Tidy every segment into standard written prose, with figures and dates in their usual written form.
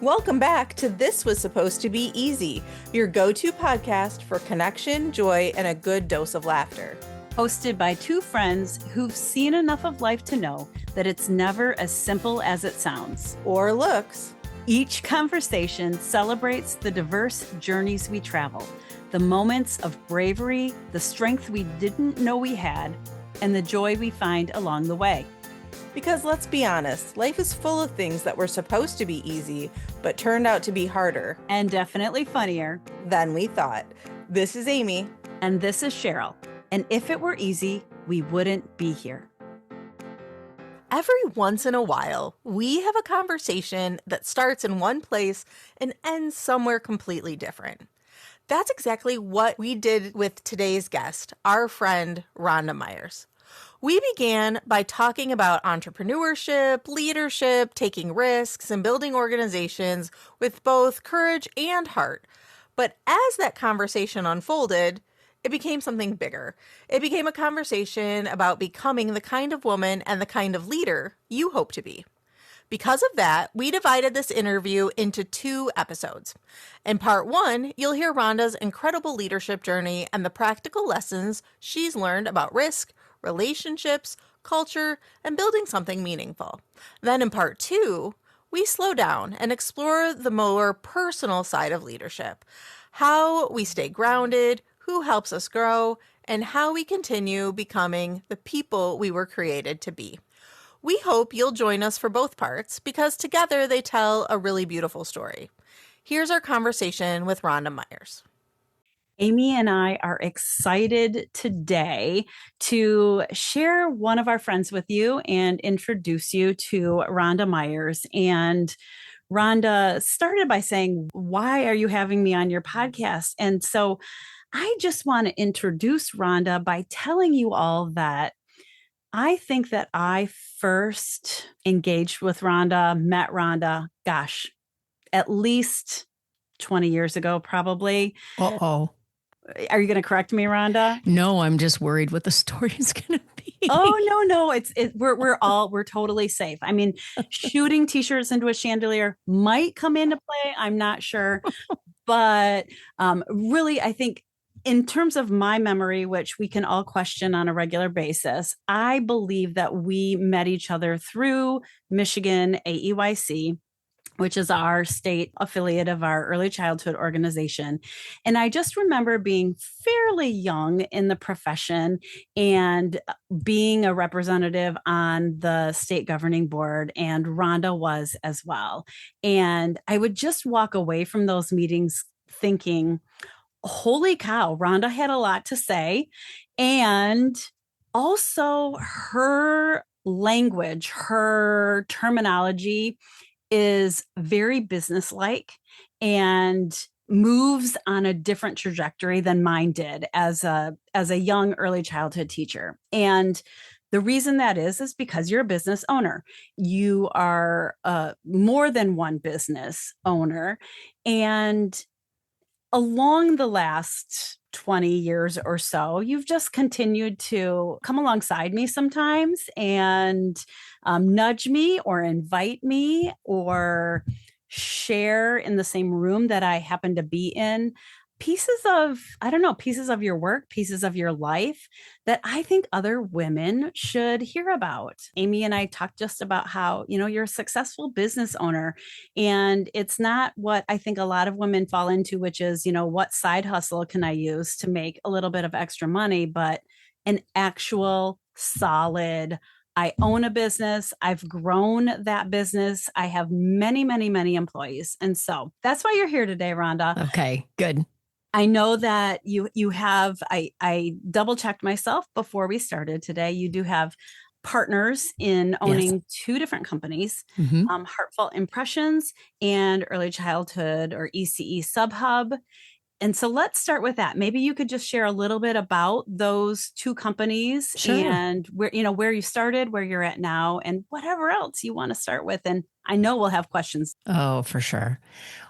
Welcome back to This Was Supposed to Be Easy, your go-to podcast for connection, joy, and a good dose of laughter. Hosted by two friends who've seen enough of life to know that it's never as simple as it sounds. Or looks. Each conversation celebrates the diverse journeys we travel, the moments of bravery, the strength we didn't know we had, and the joy we find along the way. Because let's be honest, life is full of things that were supposed to be easy, but turned out to be harder. And definitely funnier than we thought. This is Amy. And this is Cheryl. And if it were easy, we wouldn't be here. Every once in a while, we have a conversation that starts in one place and ends somewhere completely different. That's exactly what we did with today's guest, our friend Rhonda Meyers. We began by talking about entrepreneurship, leadership, taking risks, and building organizations with both courage and heart. But as that conversation unfolded, it became something bigger. It became a conversation about becoming the kind of woman and the kind of leader you hope to be. Because of that, we divided this interview into 2 episodes. In part 1, you'll hear Rhonda's incredible leadership journey and the practical lessons she's learned about risk, relationships, culture, and building something meaningful. Then in part 2, we slow down and explore the more personal side of leadership, how we stay grounded, who helps us grow, and how we continue becoming the people we were created to be. We hope you'll join us for both parts because together they tell a really beautiful story. Here's our conversation with Rhonda Meyers. Amy and I are excited today to share one of our friends with you and introduce you to Rhonda Meyers. And Rhonda started by saying, "Why are you having me on your podcast?" And so I just want to introduce Rhonda by telling you all that I think that I first engaged with Rhonda, met Rhonda, at least 20 years ago, probably. Uh-oh. Are you going to correct me, Rhonda? No, I'm just worried what the story is going to be. Oh, no. We're totally safe. I mean, shooting t-shirts into a chandelier might come into play. I'm not sure. But really, I think in terms of my memory, which we can all question on a regular basis, I believe that we met each other through Michigan AEYC, which is our state affiliate of our early childhood organization. And I just remember being fairly young in the profession and being a representative on the state governing board, and Rhonda was as well. And I would just walk away from those meetings thinking, holy cow, Rhonda had a lot to say. And also her language, her terminology is very businesslike and moves on a different trajectory than mine did as a young early childhood teacher. And the reason that is because you're a business owner. You are more than one business owner. And along the last 20 years or so, you've just continued to come alongside me sometimes and nudge me or invite me or share in the same room that I happen to be in pieces of your work, pieces of your life that I think other women should hear about. Amy and I talked just about how, you're a successful business owner, and it's not what I think a lot of women fall into, which is, what side hustle can I use to make a little bit of extra money, but an actual solid, I own a business. I've grown that business. I have many, many, many employees. And so that's why you're here today, Rhonda. Okay, good. I know that you have, I double checked myself before we started today. You do have partners in owning 2 different companies, Heartfelt Impressions and Early Childhood or ECE Subhub. And so let's start with that. Maybe you could just share a little bit about those 2 companies. Sure. And where you started, where you're at now, and whatever else you want to start with. And I know we'll have questions. Oh, for sure.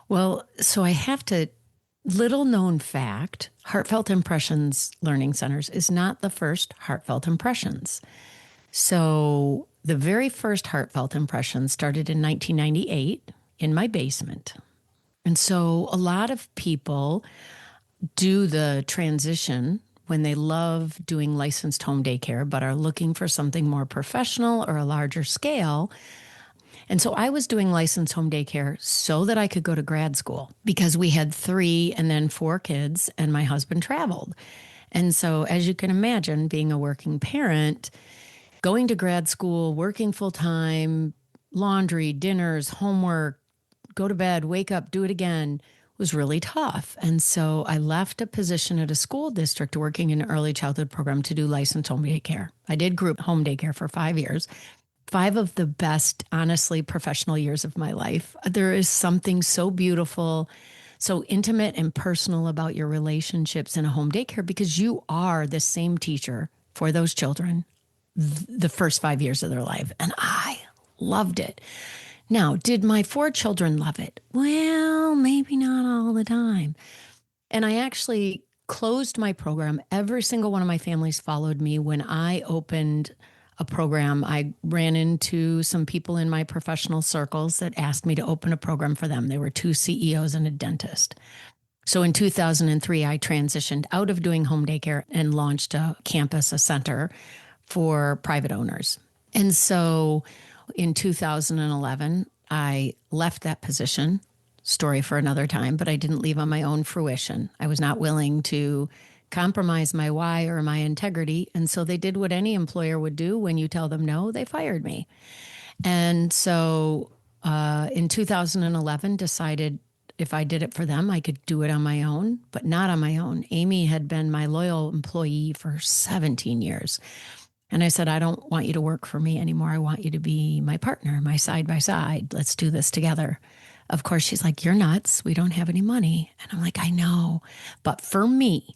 Well, so I have to, little known fact, Heartfelt Impressions Learning Centers is not the first Heartfelt Impressions. So the very first Heartfelt Impressions started in 1998 in my basement. And so a lot of people do the transition when they love doing licensed home daycare, but are looking for something more professional or a larger scale. And so I was doing licensed home daycare so that I could go to grad school because we had 3 and then 4 kids and my husband traveled. And so as you can imagine, being a working parent, going to grad school, working full time, laundry, dinners, homework, go to bed, wake up, do it again was really tough. And so I left a position at a school district working in an early childhood program to do licensed home daycare. I did group home daycare for 5 years, 5 of the best, honestly, professional years of my life. There is something so beautiful, so intimate and personal about your relationships in a home daycare because you are the same teacher for those children the first 5 years of their life. And I loved it. Now, did my 4 children love it? Well, maybe not all the time. And I actually closed my program. Every single one of my families followed me. When I opened a program, I ran into some people in my professional circles that asked me to open a program for them. They were 2 CEOs and a dentist. So in 2003, I transitioned out of doing home daycare and launched a campus, a center for private owners. And so in 2011, I left that position, story for another time, but I didn't leave on my own fruition. I was not willing to compromise my why or my integrity. And so they did what any employer would do when you tell them no, they fired me. And so in 2011, decided if I did it for them, I could do it on my own, but not on my own. Amy had been my loyal employee for 17 years. And I said, I don't want you to work for me anymore. I want you to be my partner, my side by side. Let's do this together. Of course, she's like, you're nuts. We don't have any money. And I'm like, I know. But for me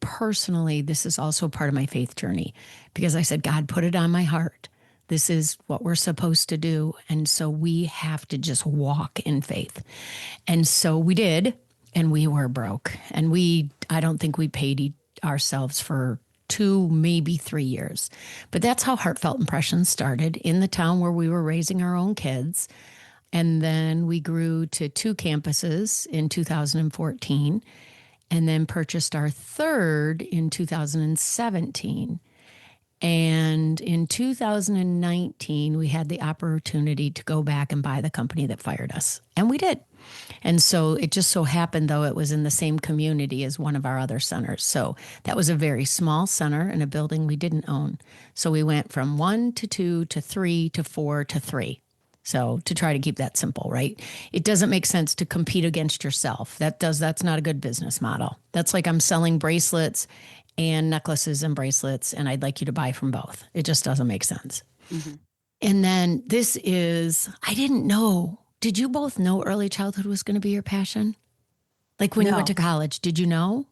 personally, this is also part of my faith journey because I said, God, put it on my heart. This is what we're supposed to do. And so we have to just walk in faith. And so we did, and we were broke. And I don't think we paid ourselves for 2, maybe 3 years. But that's how Heartfelt Impressions started in the town where we were raising our own kids. And then we grew to 2 campuses in 2014 and then purchased our 3rd in 2017. And in 2019, we had the opportunity to go back and buy the company that fired us. And we did. And so it just so happened, though, it was in the same community as one of our other centers. So that was a very small center in a building we didn't own. So we went from 1 to 2 to 3 to 4 to 3. So to try to keep that simple, right? It doesn't make sense to compete against yourself. That's not a good business model. That's like I'm selling bracelets and necklaces and bracelets, and I'd like you to buy from both. It just doesn't make sense. Mm-hmm. And then I didn't know. Did you both know early childhood was going to be your passion? Like when you went to college, did you know?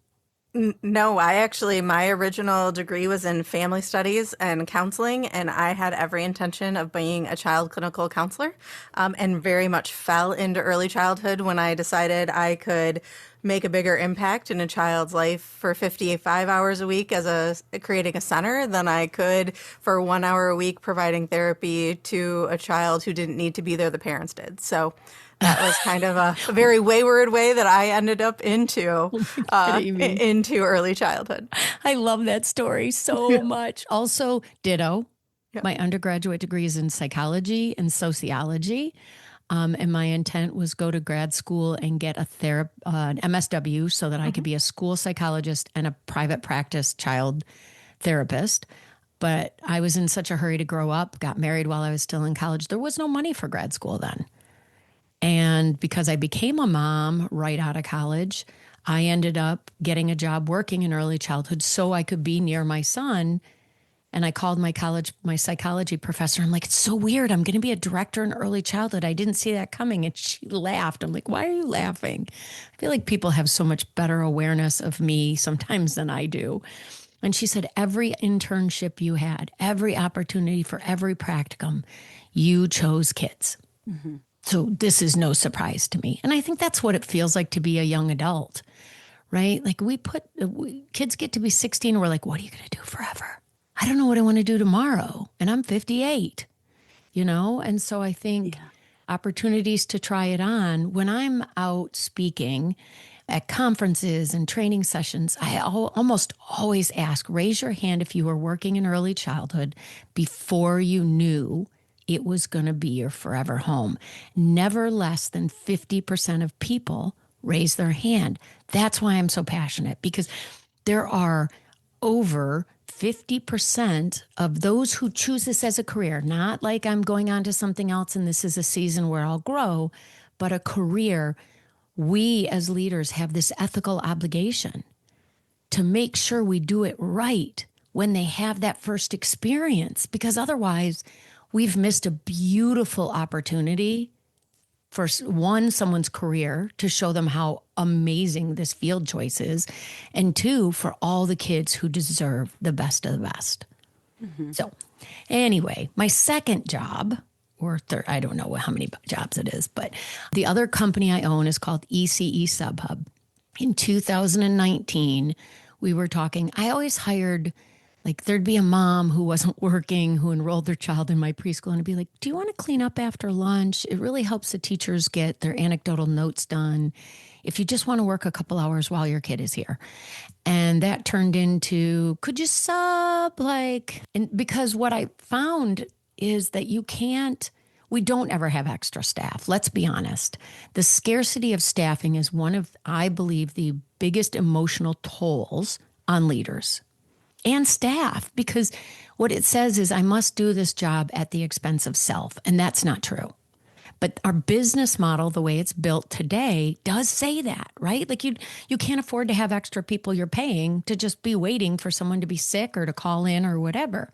No, my original degree was in family studies and counseling, and I had every intention of being a child clinical counselor, and very much fell into early childhood when I decided I could make a bigger impact in a child's life for 55 hours a week creating a center than I could for 1 hour a week providing therapy to a child who didn't need to be there. The parents did. So that was kind of a very wayward way that I ended up into early childhood. I love that story so much. Also, ditto. Yep. My undergraduate degree is in psychology and sociology. And my intent was go to grad school and get an MSW so that I could be a school psychologist and a private practice child therapist. But I was in such a hurry to grow up, got married while I was still in college. There was no money for grad school then. And because I became a mom right out of college, I ended up getting a job working in early childhood so I could be near my son. And I called my psychology professor. I'm like, it's so weird. I'm going to be a director in early childhood. I didn't see that coming. And she laughed. I'm like, why are you laughing? I feel like people have so much better awareness of me sometimes than I do. And she said, every internship you had, every opportunity for every practicum, you chose kids. Mm-hmm. So this is no surprise to me. And I think that's what it feels like to be a young adult, right? Like kids get to be 16 and we're like, what are you going to do forever? I don't know what I want to do tomorrow. And I'm 58, And so I think opportunities to try it on. When I'm out speaking at conferences and training sessions, I almost always ask, raise your hand if you were working in early childhood before you knew it was going to be your forever home. Never less than 50% of people raise their hand. That's why I'm so passionate, because there are over 50% of those who choose this as a career, not like I'm going on to something else and this is a season where I'll grow, but a career. We as leaders have this ethical obligation to make sure we do it right when they have that first experience, because otherwise we've missed a beautiful opportunity for someone's career, to show them how amazing this field choice is, and two, for all the kids who deserve the best of the best. Mm-hmm. So anyway, my second job, or third, I don't know how many jobs it is, but the other company I own is called ECE SubHub. In 2019, we were talking, I always hired, like, there'd be a mom who wasn't working, who enrolled their child in my preschool, and I'd be like, do you want to clean up after lunch? It really helps the teachers get their anecdotal notes done if you just want to work a couple hours while your kid is here. And that turned into, could you sub, and because what I found is that we don't ever have extra staff. Let's be honest. The scarcity of staffing is one of, I believe, the biggest emotional tolls on leaders and staff, because what it says is I must do this job at the expense of self. And that's not true. But our business model, the way it's built today, does say that, right? Like you can't afford to have extra people you're paying to just be waiting for someone to be sick or to call in or whatever.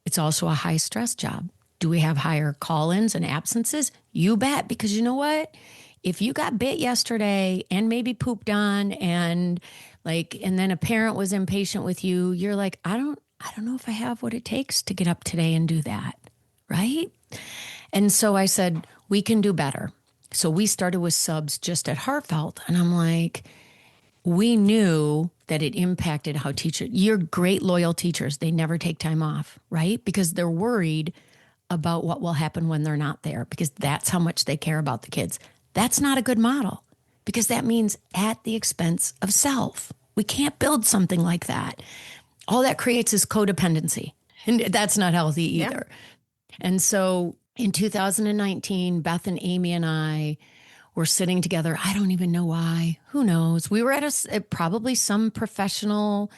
It's also a high stress job. Do we have higher call-ins and absences? You bet, because you know what? If you got bit yesterday and maybe pooped on and then a parent was impatient with you, you're like, I don't know if I have what it takes to get up today and do that, right? And so I said, we can do better. So we started with subs just at Heartfelt, and I'm like, we knew that it impacted how you're great, loyal teachers. They never take time off, right? Because they're worried about what will happen when they're not there, because that's how much they care about the kids. That's not a good model, because that means at the expense of self. We can't build something like that. All that creates is codependency, and that's not healthy either. Yeah. And so in 2019, Beth and Amy and I were sitting together. I don't even know why. Who knows? We were at probably some professional,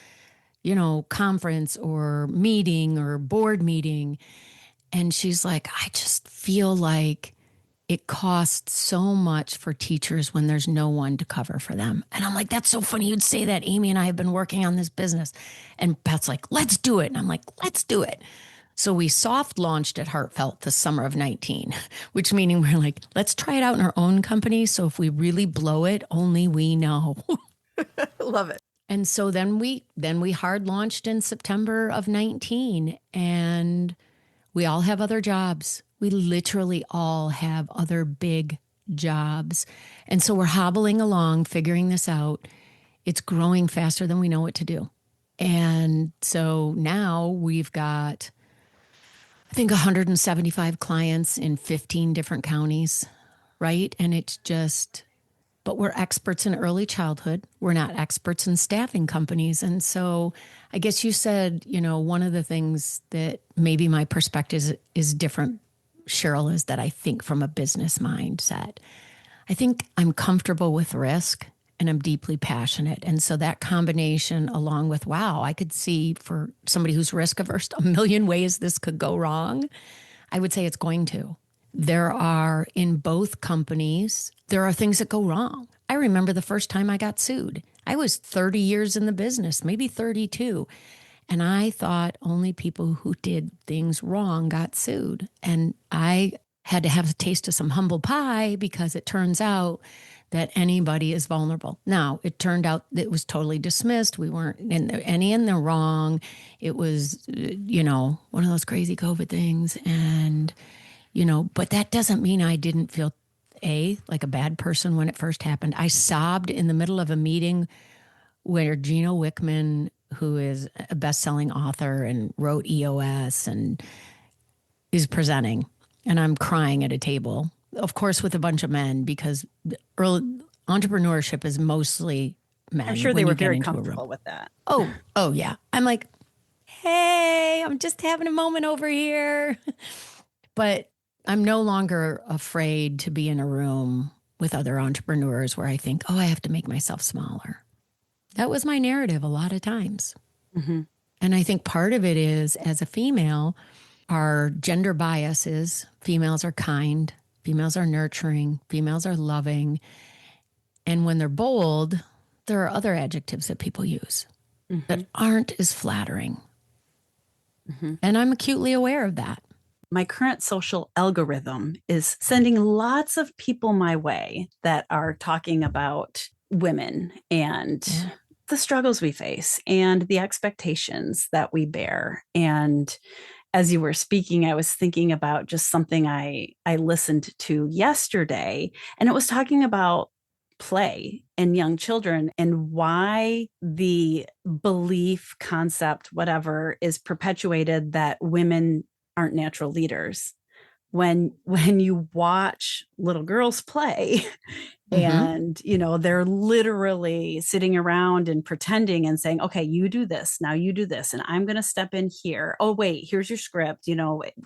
conference or meeting or board meeting. And she's like, I just feel like it costs so much for teachers when there's no one to cover for them. And I'm like, that's so funny you'd say that. Amy and I have been working on this business. And Beth's like, let's do it. And I'm like, let's do it. So we soft launched at Heartfelt the summer of 19, which meaning we're like, let's try it out in our own company. So if we really blow it, only we know. Love it. And so then we hard launched in September of 19, and we all have other jobs. We literally all have other big jobs. And so we're hobbling along, figuring this out. It's growing faster than we know what to do. And so now we've got, I think, 175 clients in 15 different counties, right? And it's just, but we're experts in early childhood. We're not experts in staffing companies. And so I guess you said, one of the things that maybe my perspective is different, Cheryl, is that I think from a business mindset. I think I'm comfortable with risk and I'm deeply passionate. And so that combination, along with, wow, I could see for somebody who's risk averse, a million ways this could go wrong. I would say it's going to. There are, in both companies, there are things that go wrong. I remember the first time I got sued. I was 30 years in the business, maybe 32. And I thought only people who did things wrong got sued. And I had to have a taste of some humble pie, because it turns out that anybody is vulnerable. Now, it turned out that it was totally dismissed. We weren't any in the wrong. It was, one of those crazy COVID things. And, but that doesn't mean I didn't feel, like a bad person when it first happened. I sobbed in the middle of a meeting where Gino Wickman, who is a best-selling author and wrote EOS and is presenting. and I'm crying at a table, of course, with a bunch of men, because early entrepreneurship is mostly men. I'm sure when they you were get very into a room. comfortable with that. Oh, yeah. I'm like, hey, I'm just having a moment over here. But I'm no longer afraid to be in a room with other entrepreneurs where I think, oh, I have to make myself smaller. That was my narrative a lot of times. Mm-hmm. And I think part of it is, as a female, our gender bias is females are kind, females are nurturing, females are loving. And when they're bold, there are other adjectives that people use that aren't as flattering. And I'm acutely aware of that. My current social algorithm is sending lots of people my way that are talking about women and the struggles we face and the expectations that we bear. And as you were speaking, I was thinking about just something I listened to yesterday, and it was talking about play and young children and why the belief, concept, whatever, is perpetuated that women aren't natural leaders. When you watch little girls play, and they're literally sitting around and pretending and saying, okay, you do this, now you do this, and I'm going to step in here. Oh wait, here's your script,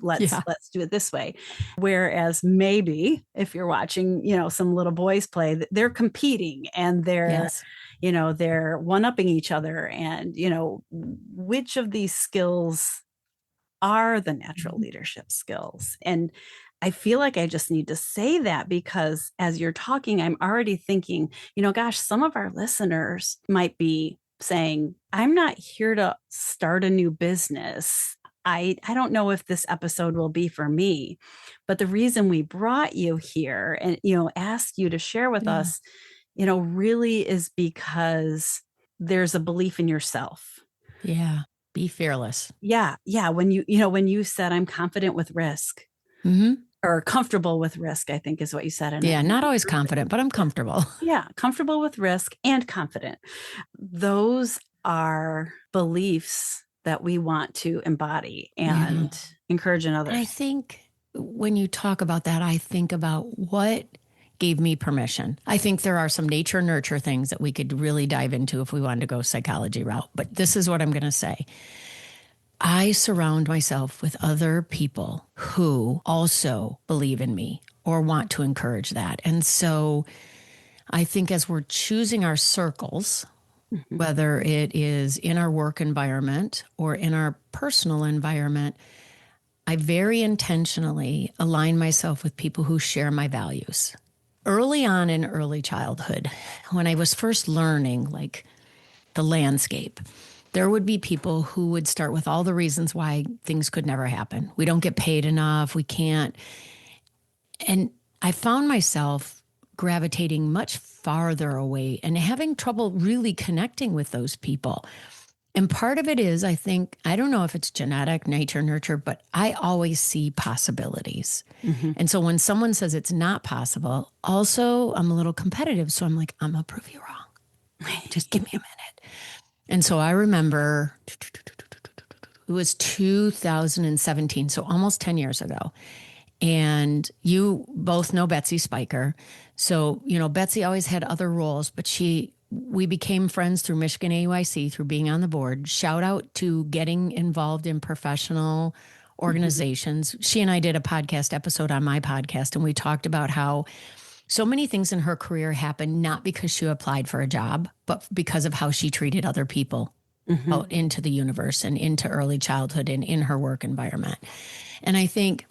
let's do it this way. Whereas maybe if you're watching some little boys play, they're competing and they're they're one-upping each other, and which of these skills are the natural leadership skills. And I feel like I just need to say that because as you're talking, I'm already thinking, gosh, some of our listeners might be saying, I'm not here to start a new business. I don't know if this episode will be for me, but the reason we brought you here and, asked you to share with us, really is because there's a belief in yourself. Yeah. Be fearless. Yeah. When you said I'm confident with risk, or comfortable with risk, I think is what you said. Not always confident, but I'm comfortable. Yeah. Comfortable with risk and confident. Those are beliefs that we want to embody and encourage in others. And I think when you talk about that, I think about what gave me permission. I think there are some nature nurture things that we could really dive into if we wanted to go psychology route. But this is what I'm going to say. I surround myself with other people who also believe in me or want to encourage that. And so I think as we're choosing our circles, whether it is in our work environment or in our personal environment, I very intentionally align myself with people who share my values. Early on in early childhood, when I was first learning like the landscape, there would be people who would start with all the reasons why things could never happen. We don't get paid enough. We can't. And I found myself gravitating much farther away and having trouble really connecting with those people. And part of it is, I think, I don't know if it's genetic, nature, nurture, but I always see possibilities. And so when someone says it's not possible, also I'm a little competitive. So I'm like, I'm going to prove you wrong. Just give me a minute. And so I remember it was 2017, so almost 10 years ago. And you both know Betsy Spiker. So, Betsy always had other roles, but we became friends through Michigan AUIC, through being on the board. Shout out to getting involved in professional organizations. She and I did a podcast episode on my podcast, and we talked about how so many things in her career happened not because she applied for a job, but because of how she treated other people out into the universe and into early childhood and in her work environment. And I think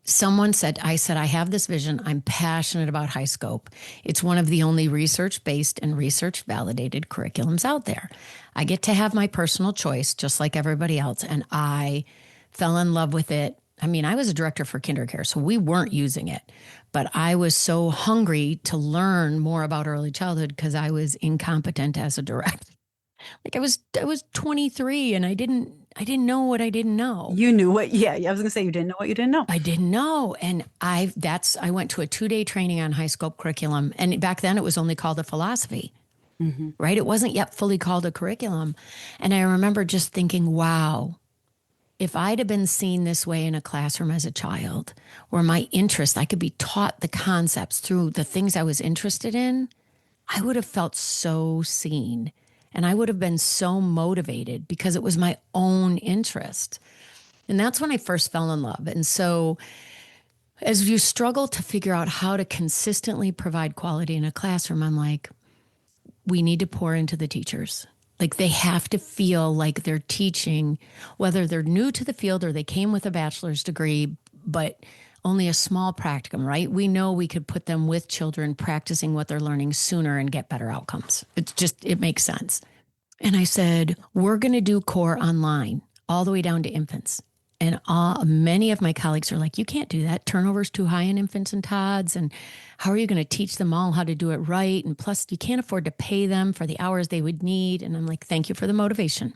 I said, I have this vision. I'm passionate about high scope. It's one of the only research-based and research-validated curriculums out there. I get to have my personal choice, just like everybody else. And I fell in love with it. I mean, I was a director for kindercare, so we weren't using it. But I was so hungry to learn more about early childhood because I was incompetent as a director. Like I was 23 and I didn't know what I didn't know. You knew what? Yeah, I was going to say you didn't know what you didn't know. I didn't know, and I went to a 2-day training on high scope curriculum, and back then it was only called a philosophy, right? It wasn't yet fully called a curriculum, and I remember just thinking, wow, if I'd have been seen this way in a classroom as a child, where my interest, I could be taught the concepts through the things I was interested in, I would have felt so seen. And I would have been so motivated because it was my own interest. And that's when I first fell in love. And so as you struggle to figure out how to consistently provide quality in a classroom, I'm like, we need to pour into the teachers. Like they have to feel like they're teaching, whether they're new to the field or they came with a bachelor's degree, but only a small practicum, right? We know we could put them with children practicing what they're learning sooner and get better outcomes. It makes sense. And I said, we're going to do core online all the way down to infants. And many of my colleagues are like, you can't do that. Turnover's too high in infants and tots. And how are you going to teach them all how to do it right? And plus, you can't afford to pay them for the hours they would need. And I'm like, thank you for the motivation.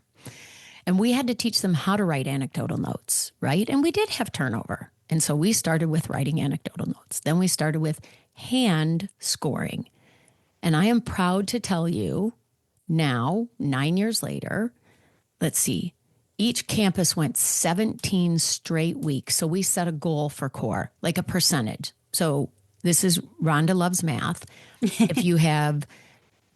And we had to teach them how to write anecdotal notes, right? And we did have turnover. And so we started with writing anecdotal notes. Then we started with hand scoring. And I am proud to tell you now, 9 years later, let's see, each campus went 17 straight weeks. So we set a goal for core, like a percentage. So this is Rhonda loves math. If you have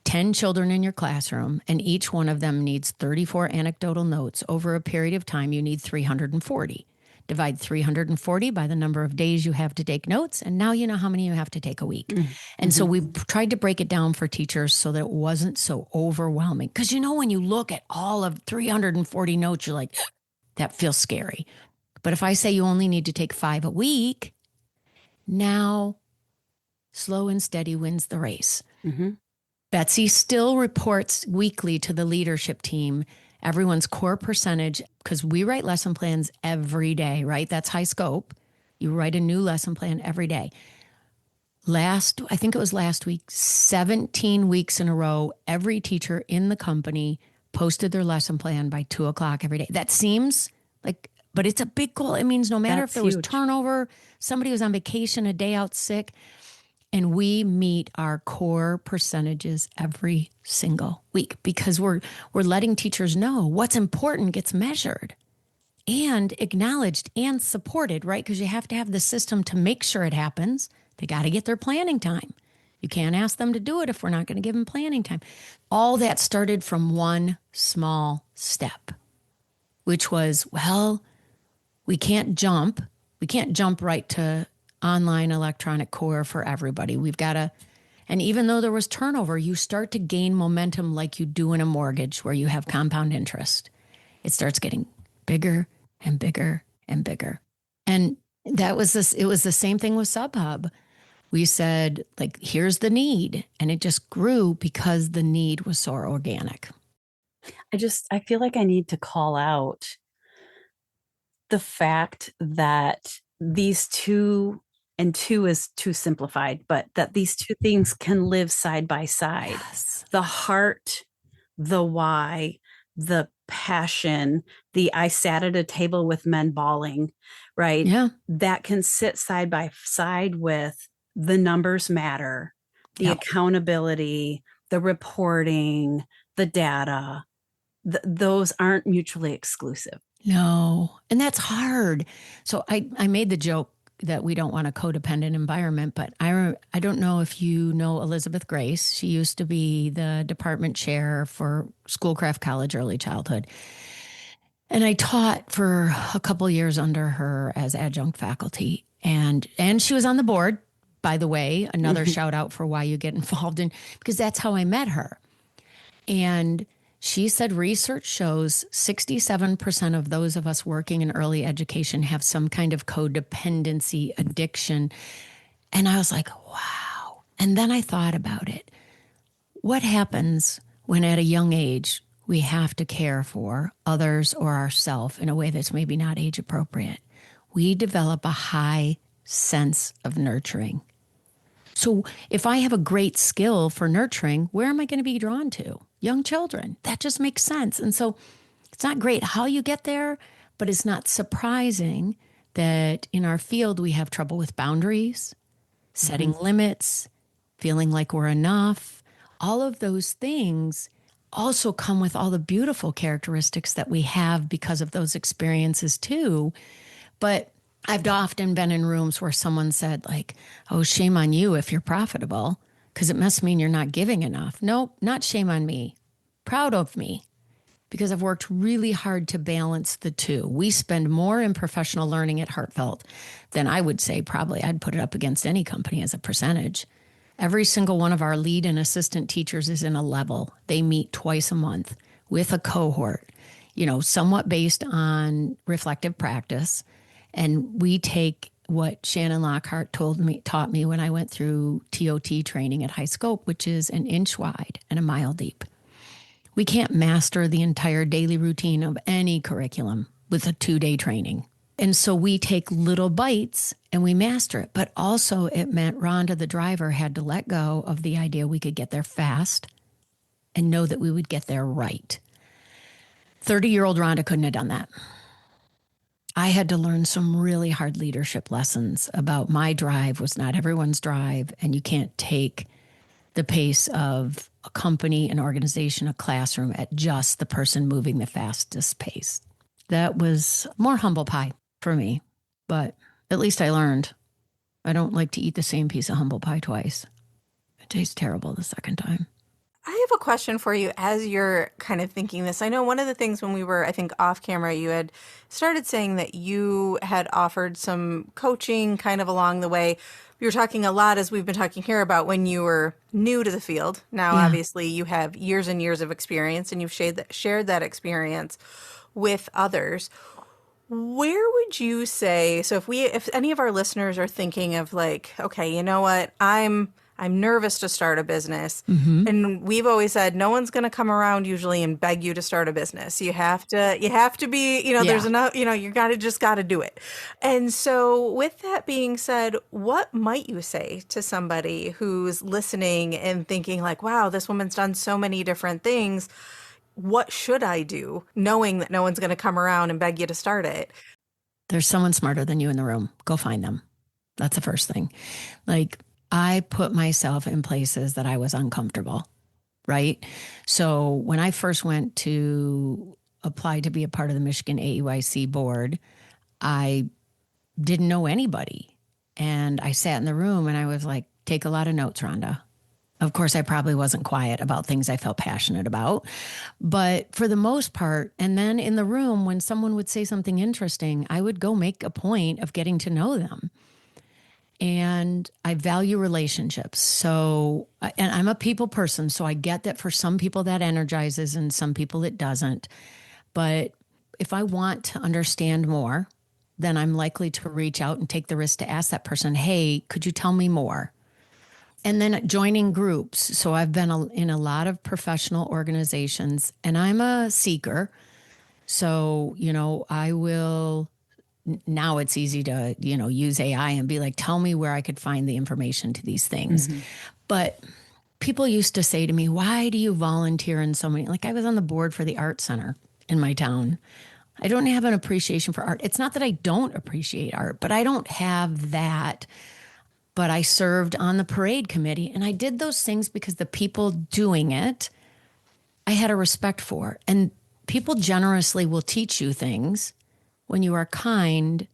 10 children in your classroom and each one of them needs 34 anecdotal notes over a period of time, you need 340. Divide 340 by the number of days you have to take notes, and now you know how many you have to take a week. Mm-hmm. And so we tried to break it down for teachers so that it wasn't so overwhelming. Because when you look at all of 340 notes, you're like, that feels scary. But if I say you only need to take 5 a week, now slow and steady wins the race. Mm-hmm. Betsy still reports weekly to the leadership team everyone's core percentage, because we write lesson plans every day, right? That's high scope. You write a new lesson plan every day. I think it was last week, 17 weeks in a row, every teacher in the company posted their lesson plan by 2:00 every day. That seems like, but it's a big goal. It means no matter if there was turnover, somebody was on vacation, a day out sick, and we meet our core percentages every single week because we're letting teachers know what's important gets measured and acknowledged and supported, right? Because you have to have the system to make sure it happens. They got to get their planning time. You can't ask them to do it if we're not going to give them planning time. All that started from one small step, which was, we can't jump right to online electronic core for everybody. We've got to, and even though there was turnover, you start to gain momentum like you do in a mortgage where you have compound interest. It starts getting bigger and bigger and bigger. And it was the same thing with SubHub. We said, like, here's the need. And it just grew because the need was so organic. I feel like I need to call out the fact that these two, and two is too simplified, but that these two things can live side by side. Yes. The heart, the why, the passion, I sat at a table with men bawling, right? Yeah. That can sit side by side with the numbers matter, the accountability, the reporting, the data. Those aren't mutually exclusive. No. And that's hard. So I made the joke that we don't want a codependent environment, but I don't know if you know Elizabeth Grace. She used to be the department chair for Schoolcraft College Early Childhood. And I taught for a couple years under her as adjunct faculty. And she was on the board, by the way, another shout out for why you get involved in, because that's how I met her. And she said research shows 67% of those of us working in early education have some kind of codependency addiction. And I was like, wow. And then I thought about it. What happens when at a young age we have to care for others or ourselves in a way that's maybe not age appropriate? We develop a high sense of nurturing. So if I have a great skill for nurturing, where am I going to be drawn to? Young children. That just makes sense. And so it's not great how you get there, but it's not surprising that in our field we have trouble with boundaries, setting limits, feeling like we're enough. All of those things also come with all the beautiful characteristics that we have because of those experiences too. But I've often been in rooms where someone said like, oh, shame on you if you're profitable, because it must mean you're not giving enough. Nope, not shame on me. Proud of me, because I've worked really hard to balance the two. We spend more in professional learning at Heartfelt than I would say probably I'd put it up against any company as a percentage. Every single one of our lead and assistant teachers is in a level. They meet twice a month with a cohort, somewhat based on reflective practice. And we take what Shannon Lockhart taught me when I went through TOT training at High Scope, which is an inch wide and a mile deep. We can't master the entire daily routine of any curriculum with a 2-day training. And so we take little bites and we master it. But also it meant Rhonda, the driver, had to let go of the idea we could get there fast and know that we would get there right. 30-year-old Rhonda couldn't have done that. I had to learn some really hard leadership lessons about my drive was not everyone's drive, and you can't take the pace of a company, an organization, a classroom at just the person moving the fastest pace. That was more humble pie for me, but at least I learned. I don't like to eat the same piece of humble pie twice. It tastes terrible the second time. I have a question for you as you're kind of thinking this. I know one of the things when we were, I think, off camera, you had started saying that you had offered some coaching kind of along the way. We were talking a lot, as we've been talking here, about when you were new to the field. Now, obviously, you have years and years of experience, and you've shared that experience with others. Where would you say, so if any of our listeners are thinking of like, okay, you know what, I'm nervous to start a business. Mm-hmm. And we've always said, no one's going to come around usually and beg you to start a business. You have to be, there's enough, just got to do it. And so with that being said, what might you say to somebody who's listening and thinking like, wow, this woman's done so many different things. What should I do, knowing that no one's going to come around and beg you to start it? There's someone smarter than you in the room. Go find them. That's the first thing. Like, I put myself in places that I was uncomfortable, right? So when I first went to apply to be a part of the Michigan AEYC board, I didn't know anybody. And I sat in the room and I was like, take a lot of notes, Rhonda. Of course, I probably wasn't quiet about things I felt passionate about, but for the most part, and then in the room, when someone would say something interesting, I would go make a point of getting to know them. And I value relationships. So, and I'm a people person, so I get that for some people that energizes and some people it doesn't. But if I want to understand more, then I'm likely to reach out and take the risk to ask that person, hey, could you tell me more? And then joining groups. So I've been in a lot of professional organizations, and I'm a seeker. So, I will, now it's easy to, use AI and be like, tell me where I could find the information to these things. Mm-hmm. But people used to say to me, why do you volunteer in so many, like I was on the board for the art center in my town. I don't have an appreciation for art. It's not that I don't appreciate art, but I don't have that. But I served on the parade committee, and I did those things because the people doing it, I had a respect for. And people generously will teach you things when you are kind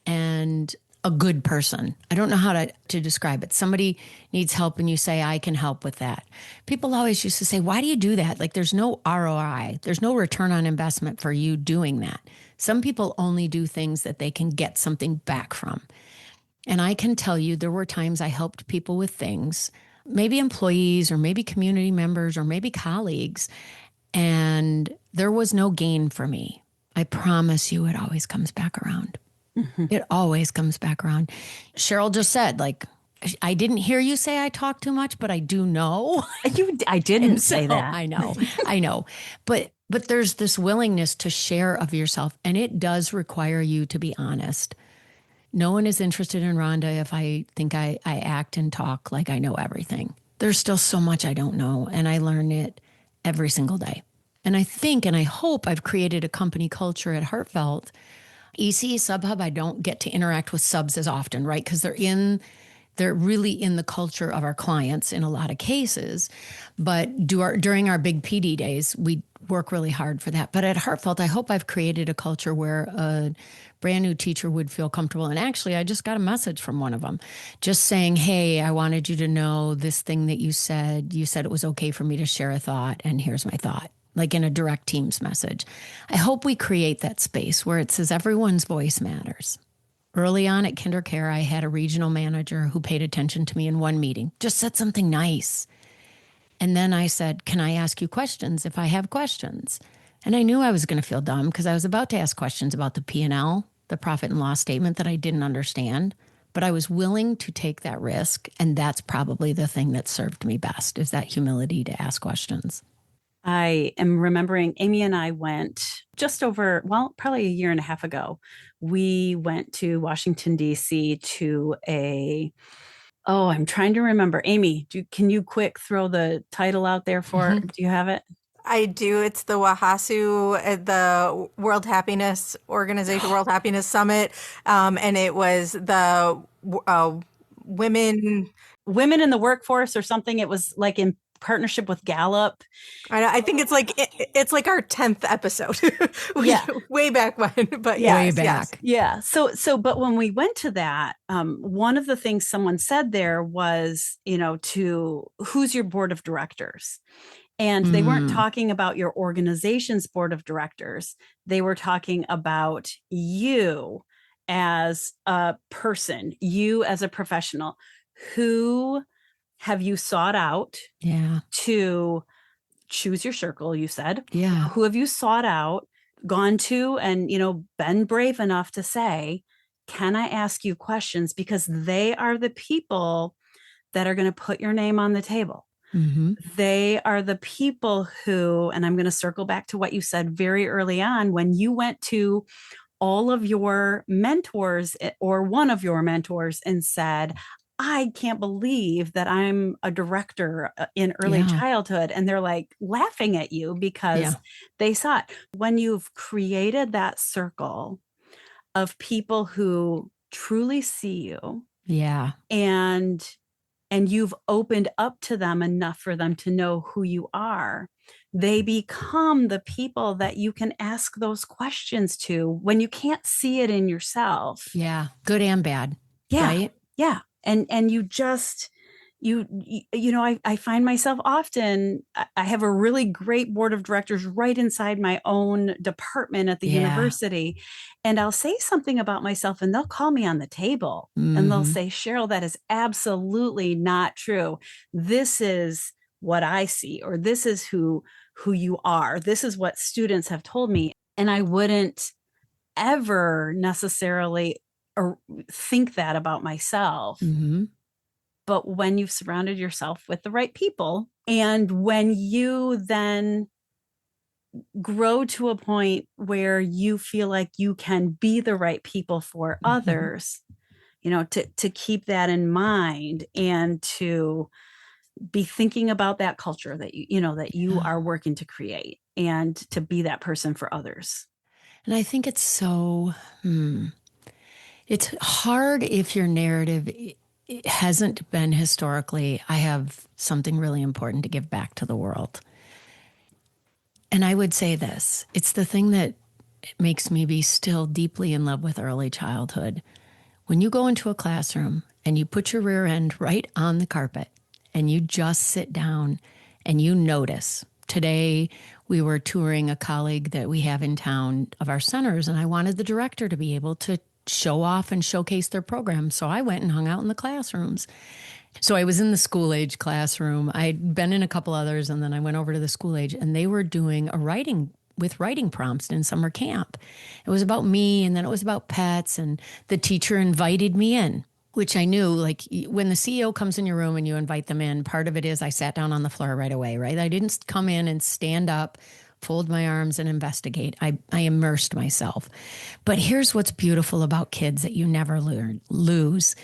and a good person. I don't know how to describe it. Somebody needs help and you say, I can help with that. People always used to say, why do you do that? Like there's no ROI. There's no return on investment for you doing that. Some people only do things that they can get something back from. And I can tell you there were times I helped people with things, maybe employees or maybe community members or maybe colleagues, and there was no gain for me. I promise you it always comes back around. Mm-hmm. It always comes back around. Cheryl just said, like, I didn't hear you say I talk too much, but I do know. I didn't say that. I know. But there's this willingness to share of yourself, and it does require you to be honest. No one is interested in Rhonda if I think I act and talk like I know everything. There's still so much I don't know, and I learn it every single day. And I think and I hope I've created a company culture at Heartfelt. EC, SubHub, I don't get to interact with subs as often, right? Because they're in They're really in the culture of our clients in a lot of cases. But during our big PD days, we work really hard for that. But at Heartfelt, I hope I've created a culture where a brand new teacher would feel comfortable. And actually, I just got a message from one of them just saying, hey, I wanted you to know this thing that you said. You said it was okay for me to share a thought, and here's my thought, like in a direct Teams message. I hope we create that space where it says everyone's voice matters. Early on at KinderCare, I had a regional manager who paid attention to me in one meeting, just said something nice. And then I said, can I ask you questions if I have questions? And I knew I was going to feel dumb because I was about to ask questions about the P&L, the profit and loss statement that I didn't understand. But I was willing to take that risk. And that's probably the thing that served me best, is that humility to ask questions. I am remembering Amy and I went just over, well, probably a year and a half ago. We went to Washington, D.C. to I'm trying to remember. Amy, can you quick throw the title out there for, do you have it? I do. It's the WAHASU, the World Happiness Organization, World Happiness Summit. And it was the women in the workforce or something. It was like in partnership with Gallup. I think it's like our 10th episode. Yeah. Way back when, but Yeah, way back. Yeah. But when we went to that, one of the things someone said there was, to who's your board of directors? And they weren't talking about your organization's board of directors. They were talking about you as a person, you as a professional. Who have you sought out to choose your circle, you said? Yeah. Who have you sought out, gone to, and, been brave enough to say, can I ask you questions? Because they are the people that are going to put your name on the table. Mm-hmm. They are the people who, and I'm going to circle back to what you said very early on, when you went to all of your mentors or one of your mentors and said, I can't believe that I'm a director in early childhood. And they're like laughing at you because they saw it. When you've created that circle of people who truly see you. Yeah. And you've opened up to them enough for them to know who you are, they become the people that you can ask those questions to when you can't see it in yourself. Yeah. Good and bad. Yeah. Right? Yeah. And you just, I find myself often, I have a really great board of directors right inside my own department at the university. And I'll say something about myself and they'll call me on the table and they'll say, Cheryl, that is absolutely not true. This is what I see, or this is who you are. This is what students have told me. And I wouldn't ever necessarily think that about myself. Mm-hmm. But when you've surrounded yourself with the right people, and when you then grow to a point where you feel like you can be the right people for others, to keep that in mind and to be thinking about that culture that you are working to create and to be that person for others. And I think it's so, it's hard if your narrative it hasn't been historically, I have something really important to give back to the world. And I would say this, it's the thing that makes me be still deeply in love with early childhood. When you go into a classroom and you put your rear end right on the carpet and you just sit down and you notice. Today, we were touring a colleague that we have in town of our centers, and I wanted the director to be able to show off and showcase their program. So I went and hung out in the classrooms. So I was in the school age classroom. I'd been in a couple others, and then I went over to the school age, and they were doing a writing prompts in summer camp. It was about me, and then it was about pets, and the teacher invited me in, which I knew, like when the CEO comes in your room and you invite them in, part of it is I sat down on the floor right away, right? I didn't come in and stand up, fold my arms and investigate. I immersed myself. But here's what's beautiful about kids that you never lose,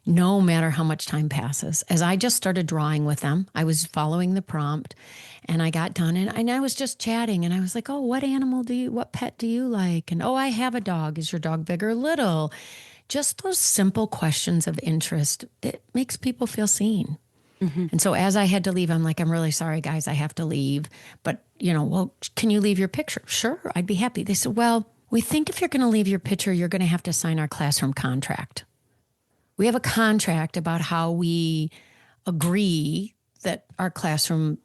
no matter how much time passes. As I just started drawing with them, I was following the prompt and I got done and I was just chatting and I was like, oh, what pet do you like? And oh, I have a dog. Is your dog big or little? just those simple questions of interest that makes people feel seen. And so as I had to leave, I'm like, I'm really sorry, guys, I have to leave. But, well, can you leave your picture? Sure, I'd be happy. They said, well, we think if you're going to leave your picture, you're going to have to sign our classroom contract. We have a contract about how we agree that our classroom,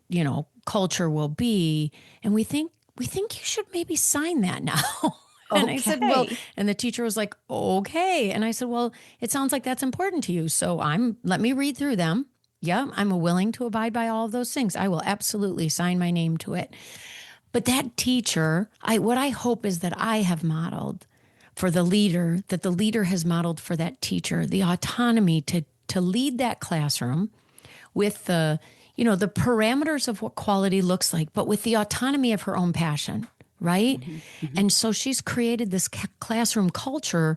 culture will be. And we think you should maybe sign that now. And I said, well, and the teacher was like, okay. And I said, well, it sounds like that's important to you. So let me read through them. Yeah, I'm willing to abide by all of those things. I will absolutely sign my name to it. But that teacher, what I hope is that I have modeled for the leader, that the leader has modeled for that teacher, the autonomy to lead that classroom with the parameters of what quality looks like, but with the autonomy of her own passion, right? And so she's created this classroom culture.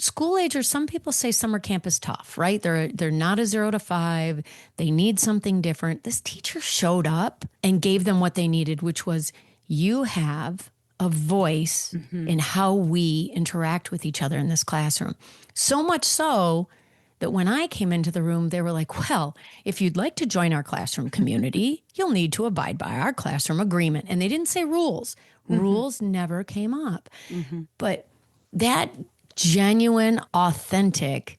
School agers, some people say summer camp is tough, right? They're not a 0 to 5. They need something different. This teacher showed up and gave them what they needed, which was, you have a voice in how we interact with each other in this classroom. So much so that when I came into the room, they were like, well, if you'd like to join our classroom community, you'll need to abide by our classroom agreement. And they didn't say rules. Rules never came up. But that genuine, authentic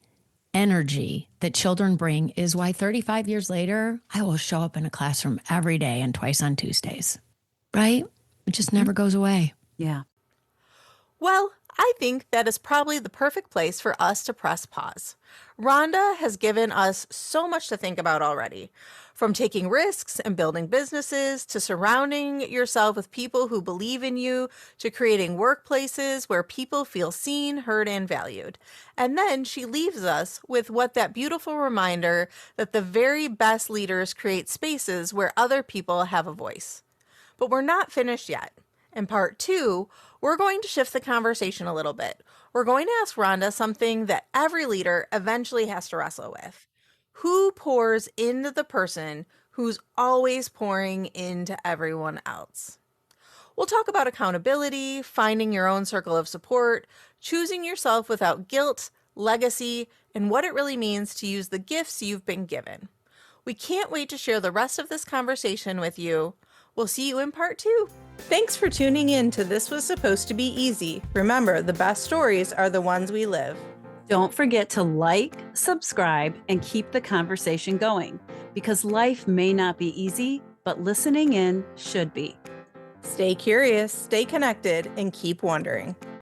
energy that children bring is why 35 years later, I will show up in a classroom every day and twice on Tuesdays, right? It just never goes away. Yeah. Well, I think that is probably the perfect place for us to press pause. Rhonda has given us so much to think about already. From taking risks and building businesses, to surrounding yourself with people who believe in you, to creating workplaces where people feel seen, heard, and valued. And then she leaves us with that beautiful reminder that the very best leaders create spaces where other people have a voice. But we're not finished yet. In part 2, we're going to shift the conversation a little bit. We're going to ask Rhonda something that every leader eventually has to wrestle with. Who pours into the person who's always pouring into everyone else? We'll talk about accountability, finding your own circle of support, choosing yourself without guilt, legacy, and what it really means to use the gifts you've been given. We can't wait to share the rest of this conversation with you. We'll see you in part 2. Thanks for tuning in to This Was Supposed to Be Easy. Remember, the best stories are the ones we live. Don't forget to like, subscribe, and keep the conversation going, because life may not be easy, but listening in should be. Stay curious, stay connected, and keep wondering.